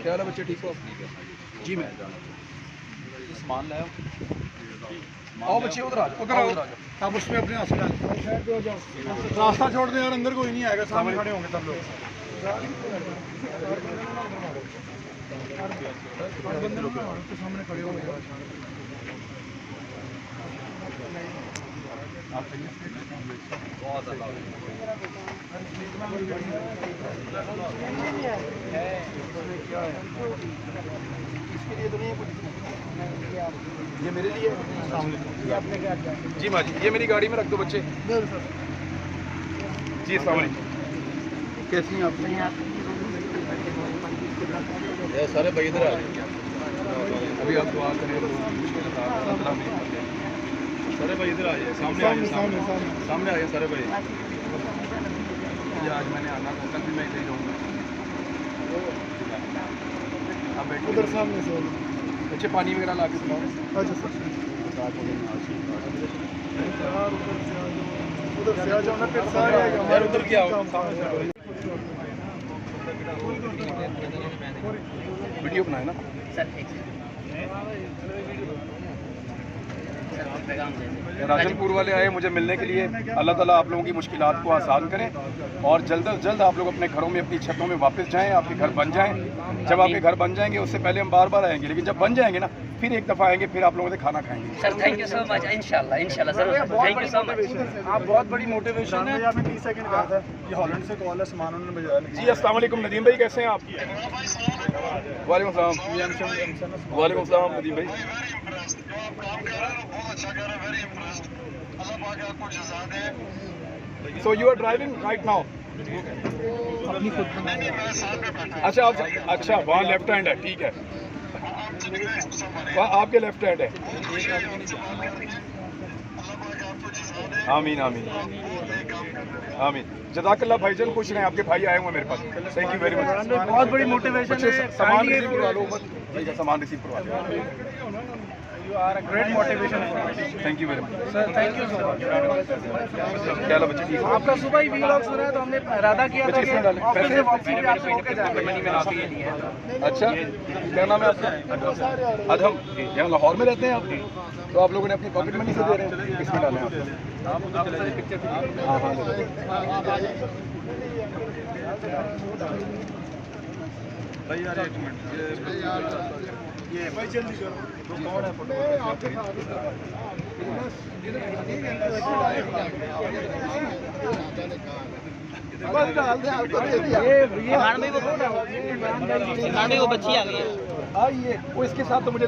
क्या हाल है बच्चे, ठीक हो? जी मैं सामान लाया। आओ बच्चे उधर आ जाओ। आप उसमें अपने रास्ता छोड़ दे यार, अंदर कोई नहीं आएगा, सामने खड़े होंगे सब लोग। सामने खड़े होंगे। इसके लिए तो नहीं है कुछ, ये मेरे लिए है। जी माँ जी, ये मेरी गाड़ी में रख दो बच्चे। जी अस्सलाम वालेकुम, कैसी हैं आप? सारे भाई इधर आ जाइए, अभी आप दुआ करें। सारे भाई इधर आ जाइए, सामने आ जाइए, सामने आ जाइए सारे भाई। ये आज मैंने आना था, कल भी मैं इधर ही रहूँगा। आप बैठो उधर सामने से बच्चे, पानी वगैरह ला के पिलाओ। अच्छा सर, उधर से आ जाओ ना, फिर सारे यार उधर क्या हो, वीडियो बनाए ना राजनपुर वाले आए मुझे मिलने के लिए। अल्लाह ताला आप लोगों की मुश्किलात को आसान करें और जल्द से जल्द आप लोग अपने घरों में, अपनी छतों में वापस जाएं, आपके घर बन जाएं। जब आपके घर बन जाएंगे उससे पहले हम बार बार आएंगे, लेकिन जब बन जाएंगे ना फिर एक दफ़ा आएंगे, फिर आप लोगों से खाना खाएंगे। Sir thank you so much, इंशाल्लाह इंशाल्लाह sir, thank you so much. आप बहुत बड़ी मोटिवेशन है। आपने 30 सेकंड कहा था, ये हॉलैंड से कॉल है, सामान उन्होंने भेजा है। जी अस्सलाम वालेकुम नदीम भाई, कैसे हैं आप? वालेकुम सलाम। वालेकुम सलाम नदीम भाई। So you are driving right now? अच्छा आप, अच्छा वहाँ लेफ्ट हैंड है, ठीक है, वहाँ आपके लेफ्ट हैंड है। आमीन आमीन आमीन, जज़ाकल्लाह भाईजान, खुश रहें, आपके भाई आए हुए मेरे पास। Thank you very much. बहुत बड़ी मोटिवेशन है। सामान रिसीव करवा लो, सामान रिसीव करवा लो। You are a great motivation for us. Thank you very much sir, thank you so much. क्या हाल है बच्चे, ठीक हो? आपका सुबह ही व्लॉग सुना है तो हमने इरादा किया था कि ऑफिस से वापसी पे आपसे होके जाएंगे। अच्छा, क्या नाम है आपका? अधम, यहाँ लाहौर में रहते हैं आप? तो आप लोगों ने अपनी पॉकेट मनी से दे रहे हैं, किसमें डालें आप? हाँ हाँ भाई यार एक मिनट, ये भाई जल्दी करो, तो कौन है फोटो? वो बच्ची आ गई है। आइए, वो इसके साथ तो मुझे